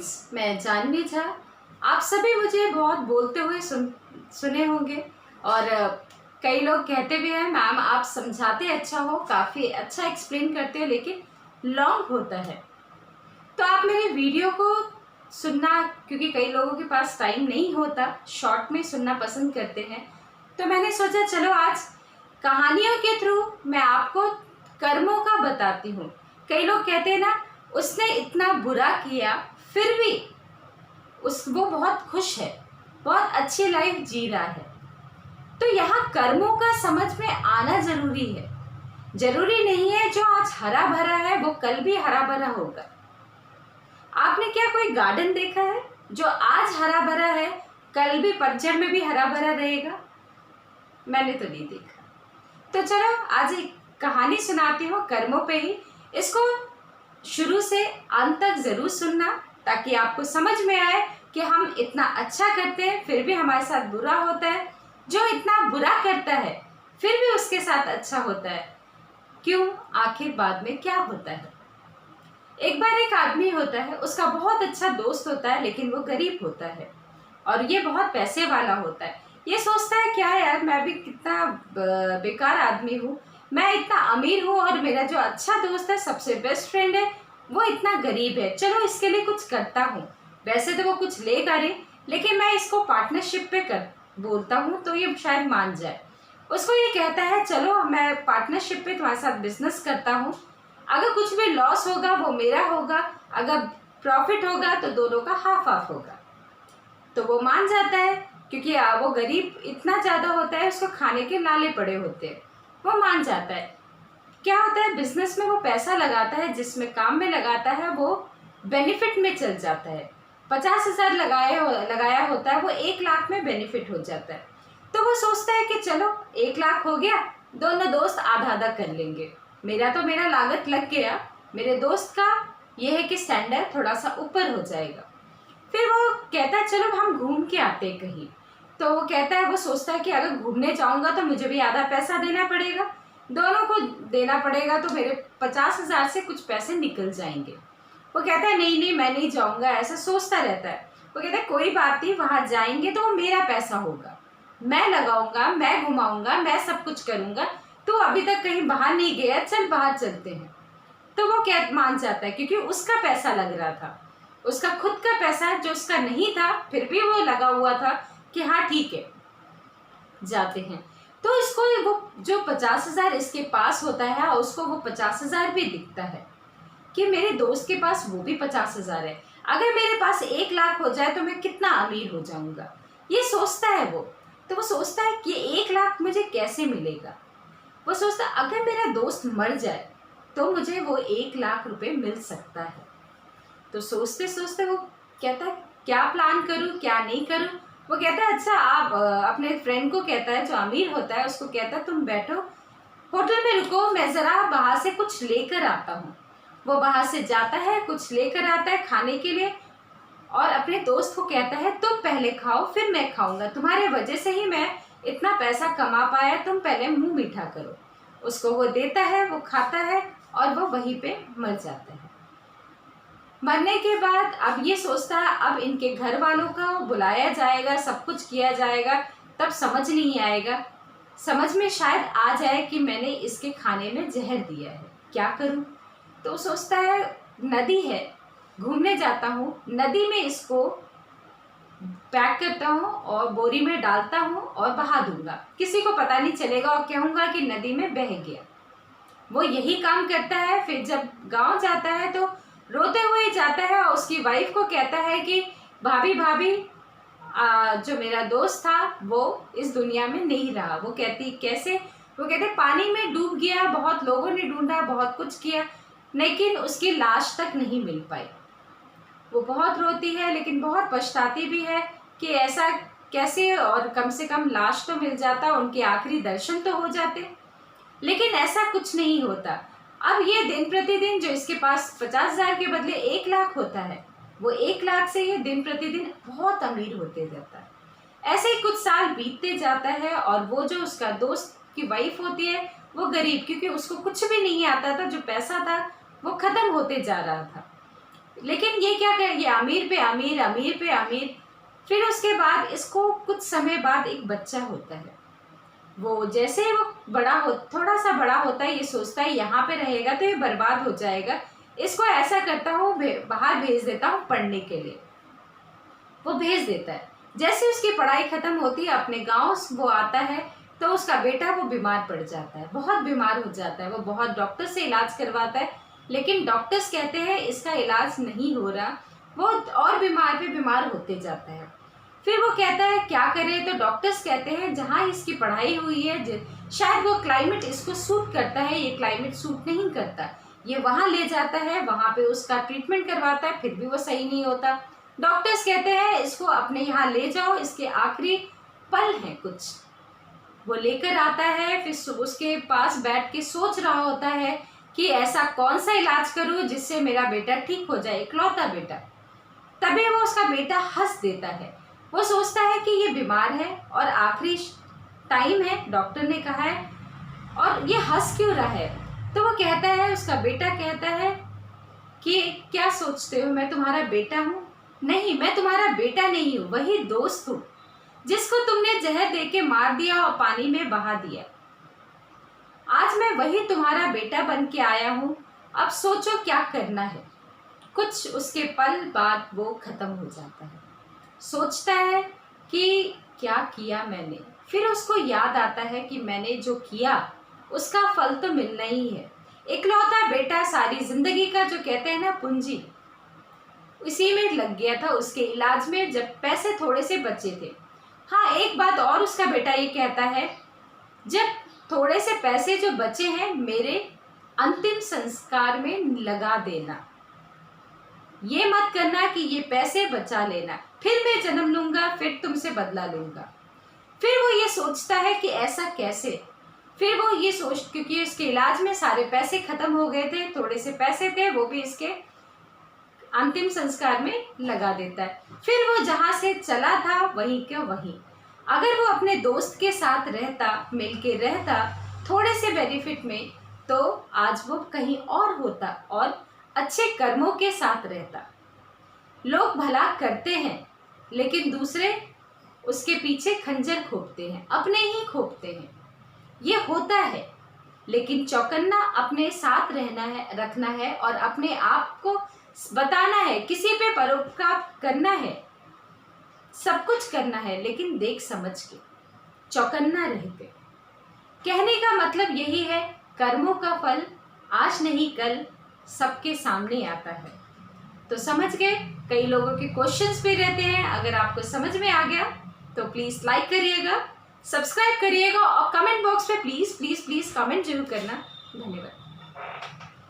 Friends, मैं जानवी झा। आप सभी मुझे बहुत बोलते हुए सुने होंगे और कई लोग कहते भी हैं मैम आप समझाते अच्छा हो, काफ़ी अच्छा एक्सप्लेन करते हो, लेकिन लॉन्ग होता है। तो आप मेरे वीडियो को सुनना, क्योंकि कई लोगों के पास टाइम नहीं होता, शॉर्ट में सुनना पसंद करते हैं, तो मैंने सोचा चलो आज कहानियों के थ्रू मैं आपको कर्मों का बताती हूँ। कई लोग कहते हैं ना, उसने इतना बुरा किया फिर भी वो बहुत खुश है, बहुत अच्छी लाइफ जी रहा है। तो यहाँ कर्मों का समझ में आना जरूरी है। जरूरी नहीं है जो आज हरा भरा है वो कल भी हरा भरा होगा। आपने क्या कोई गार्डन देखा है जो आज हरा भरा है कल भी पतझड़ में भी हरा भरा रहेगा? मैंने तो नहीं देखा। तो चलो आज एक कहानी सुनाती हूँ कर्मों पे ही। इसको शुरू से अंत तक जरूर सुनना ताकि आपको समझ में आए कि हम इतना अच्छा करते हैं फिर भी हमारे साथ बुरा होता है, जो इतना बुरा करता है फिर भी उसके साथ अच्छा होता है। क्यों? आखिर बाद में क्या होता है? एक बार एक आदमी होता है, उसका बहुत अच्छा दोस्त होता है, लेकिन वो गरीब होता है और ये बहुत पैसे वाला होता है। ये सोचता है क्या यार, मैं भी कितना बेकार आदमी हूँ, मैं इतना अमीर हूँ और मेरा जो अच्छा दोस्त है, सबसे बेस्ट फ्रेंड है, वो इतना गरीब है। चलो इसके लिए कुछ करता हूँ। वैसे तो वो कुछ लेगा नहीं, लेकिन मैं इसको पार्टनरशिप पे कर बोलता हूँ तो ये शायद मान जाए। उसको ये कहता है चलो मैं पार्टनरशिप पे तुम्हारे साथ बिजनेस करता हूँ, अगर कुछ भी लॉस होगा वो मेरा होगा, अगर प्रॉफिट होगा तो दोनों का हाफ हाफ होगा। तो वो मान जाता है, क्योंकि वो गरीब इतना ज़्यादा होता है, उसको खाने के नाले पड़े होते हैं। वो मान जाता है। क्या होता है बिजनेस में, वो पैसा लगाता है, जिसमें काम में लगाता है वो बेनिफिट में चल जाता है। 50,000 लगाया होता है, वो 1 लाख में बेनिफिट हो जाता है। तो वो सोचता है कि चलो 1 लाख हो गया, दोनों दोस्त आधा आधा कर लेंगे। मेरा लागत लग गया, मेरे दोस्त का ये है कि स्टैंडर्ड थोड़ा सा ऊपर हो जाएगा। फिर वो कहता है चलो हम घूम के आते कहीं। तो वो कहता है, वो सोचता है कि अगर घूमने जाऊंगा तो मुझे भी आधा पैसा देना पड़ेगा, दोनों को देना पड़ेगा, तो मेरे 50,000 से कुछ पैसे निकल जाएंगे। वो कहता है नहीं नहीं मैं नहीं जाऊंगा, ऐसा सोचता रहता है। वो कहता है कोई बात नहीं, वहां जाएंगे तो वो मेरा पैसा होगा, मैं लगाऊंगा, मैं घुमाऊंगा, मैं सब कुछ करूंगा, तो अभी तक कहीं बाहर नहीं गया, चल बाहर चलते हैं। तो वो क्या मान जाता है, क्योंकि उसका पैसा लग रहा था, उसका खुद का पैसा जो उसका नहीं था, फिर भी वो लगा हुआ था कि हाँ ठीक है जाते हैं। तो इसको वो जो 50,000 इसके पास होता है, उसको वो 50,000 भी दिखता है कि मेरे दोस्त के पास वो भी 50,000 है, अगर मेरे पास 1 लाख हो जाए तो मैं कितना अमीर हो जाऊंगा, ये सोचता है वो। तो वो सोचता है कि 1 लाख मुझे कैसे मिलेगा। वो सोचता है अगर मेरा दोस्त मर जाए तो मुझे वो 1 लाख रुपए मिल सकता है। तो सोचते सोचते वो कहता है क्या प्लान करूं क्या नहीं करूं। वो कहता है अच्छा आप अपने फ्रेंड को कहता है, जो अमीर होता है उसको कहता है तुम बैठो होटल में रुको, मैं ज़रा बाहर से कुछ लेकर आता हूँ। वो बाहर से जाता है, कुछ लेकर आता है खाने के लिए, और अपने दोस्त को कहता है तुम पहले खाओ फिर मैं खाऊंगा, तुम्हारे वजह से ही मैं इतना पैसा कमा पाया, तुम पहले मुंह मीठा करो। उसको वो देता है, वो खाता है और वो वहीं पे मर जाता है। मरने के बाद अब ये सोचता है अब इनके घर वालों का बुलाया जाएगा, सब कुछ किया जाएगा, तब समझ नहीं आएगा, समझ में शायद आ जाए कि मैंने इसके खाने में जहर दिया है, क्या करूं। तो सोचता है नदी है, घूमने जाता हूँ, नदी में इसको पैक करता हूँ और बोरी में डालता हूँ और बहा दूंगा, किसी को पता नहीं चलेगा और कहूँगा कि नदी में बह गया। वो यही काम करता है। फिर जब गांव जाता है तो रोते हुए जाता है और उसकी वाइफ को कहता है कि भाभी भाभी जो मेरा दोस्त था वो इस दुनिया में नहीं रहा। वो कहती कैसे? वो कहते पानी में डूब गया, बहुत लोगों ने ढूंढा, बहुत कुछ किया, लेकिन उसकी लाश तक नहीं मिल पाई। वो बहुत रोती है लेकिन बहुत पछताती भी है कि ऐसा कैसे, और कम से कम लाश तो मिल जाता, उनके आखिरी दर्शन तो हो जाते। लेकिन ऐसा कुछ नहीं होता। अब ये दिन प्रतिदिन जो इसके पास 50,000 के बदले 1 लाख होता है, वो 1 लाख से ये दिन प्रतिदिन बहुत अमीर होते जाता है। ऐसे ही कुछ साल बीतते जाता है और वो जो उसका दोस्त की वाइफ होती है वो गरीब, क्योंकि उसको कुछ भी नहीं आता था, जो पैसा था वो खत्म होते जा रहा था। लेकिन ये क्या कर, ये अमीर पे अमीर, अमीर पे अमीर। फिर उसके बाद इसको कुछ समय बाद एक बच्चा होता है। वो जैसे ही वो बड़ा हो, थोड़ा सा बड़ा होता है, ये सोचता है यहाँ पे रहेगा तो ये बर्बाद हो जाएगा, इसको ऐसा करता हूँ बाहर भेज देता हूँ पढ़ने के लिए। वो भेज देता है। जैसे उसकी पढ़ाई खत्म होती है, अपने गांव वो आता है, तो उसका बेटा वो बीमार पड़ जाता है, बहुत बीमार हो जाता है। वो बहुत डॉक्टर से इलाज करवाता है, लेकिन डॉक्टर्स कहते हैं इसका इलाज नहीं हो रहा, वो और बीमार पे बीमार होते जाता है। फिर वो कहता है क्या करे, तो डॉक्टर्स कहते हैं जहाँ इसकी पढ़ाई हुई है शायद वो क्लाइमेट इसको सूट करता है, ये क्लाइमेट सूट नहीं करता। ये वहाँ ले जाता है, वहाँ पे उसका ट्रीटमेंट करवाता है, फिर भी वो सही नहीं होता। डॉक्टर्स कहते हैं इसको अपने यहाँ ले जाओ, इसके आखिरी पल हैं कुछ। वो लेकर आता है, फिर उसके पास बैठ के सोच रहा होता है कि ऐसा कौन सा इलाज करूँ जिससे मेरा बेटा ठीक हो जाए, इकलौता बेटा। तभी वो उसका बेटा हंस देता है। वो सोचता है कि ये बीमार है और आखिरी टाइम है, डॉक्टर ने कहा है, और ये हंस क्यों रहा है। तो वो कहता है, उसका बेटा कहता है कि क्या सोचते हो मैं तुम्हारा बेटा हूँ? नहीं, मैं तुम्हारा बेटा नहीं हूँ, वही दोस्त हूँ जिसको तुमने जहर देके मार दिया और पानी में बहा दिया। आज मैं वही तुम्हारा बेटा बन के आया हूँ, अब सोचो क्या करना है। कुछ उसके पल बाद वो खत्म हो जाता है। सोचता है कि क्या किया मैंने। फिर उसको याद आता है कि मैंने जो किया उसका फल तो मिलना ही है। इकलौता बेटा, सारी जिंदगी का जो कहते हैं ना पूंजी, इसी में लग गया था उसके इलाज में, जब पैसे थोड़े से बचे थे। हाँ, एक बात और उसका बेटा ये कहता है, जब थोड़े से पैसे जो बचे हैं मेरे अंतिम संस्कार में लगा देना, ये मत करना कि ये पैसे बचा लेना, फिर मैं जन्म लूंगा, फिर तुमसे बदला लूंगा। फिर वो ये सोचता है कि ऐसा कैसे। फिर वो ये क्योंकि इसके इलाज में सारे पैसे खत्म हो गए थे, थोड़े से पैसे थे वो भी इसके अंतिम संस्कार में लगा देता है। फिर वो जहाँ से चला था वहीं के वहीं, अगर वो अपने दोस्त के साथ रहता, मिलके रहता थोड़े से बेनिफिट में, तो आज वो कहीं और होता और अच्छे कर्मों के साथ रहता। लोग भला करते हैं लेकिन दूसरे उसके पीछे खंजर खोपते हैं, अपने ही खोपते हैं। ये होता है, लेकिन चौकन्ना अपने साथ रहना है, रखना है और अपने आप को बताना है, किसी पे परोपकार करना है, सब कुछ करना है, लेकिन देख समझ के, चौकन्ना रहते। कहने का मतलब यही है, कर्मों का फल आज नहीं कल सबके सामने आता है। तो समझ गए। कई लोगों के क्वेश्चंस भी रहते हैं, अगर आपको समझ में आ गया तो प्लीज़ लाइक करिएगा, सब्सक्राइब करिएगा और कमेंट बॉक्स पे प्लीज़ प्लीज़ प्लीज़ कमेंट जरूर करना। धन्यवाद।